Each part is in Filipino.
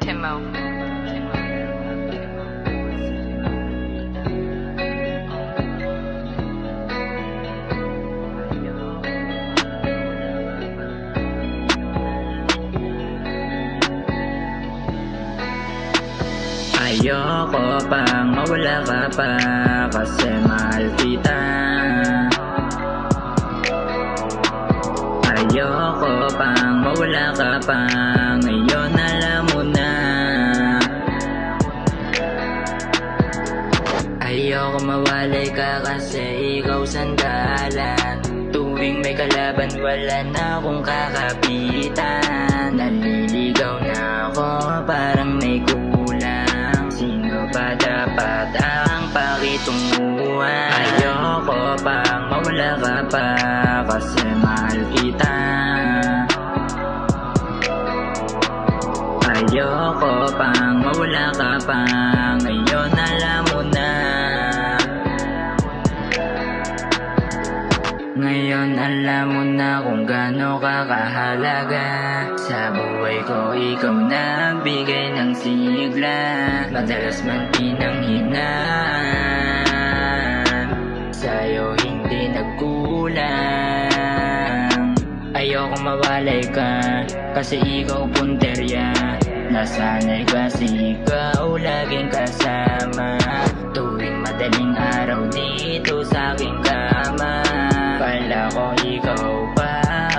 Timo. Ayoko pang mawala ka pa kasi mahal kita. Ayoko pang mawala ka pa, ngayon alam mo na. Ayoko mawalay ka kasi ikaw sandalan. Tuwing may kalaban wala na akong kakapitan. Naliligaw na ako parang may kulang. Sino ba dapat ang pakitunguhan? Ayoko pang mawala ka pa kasi mahal kita. Ayoko pang mawala ka pa, ngayon alam mo na. Ngayon alam mo na kung gaano ka kahalaga. Sa buhay ko ikaw nagbigay ng sigla. Madalas man pinanghinaan, sa'yo hindi nagkulang. Ayoko mawalay ka kasi ikaw punterya. Nasanay kasi ikaw laging kasama. Tuwing madaling araw dito sa aking kama, kala ko ikaw pa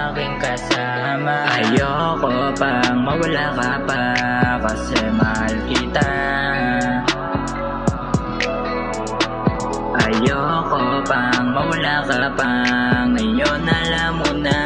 aking kasama. Ayoko pang mawala ka pa kasi mahal kita. Ayoko pang mawala ka pa, ngayon alam mo na.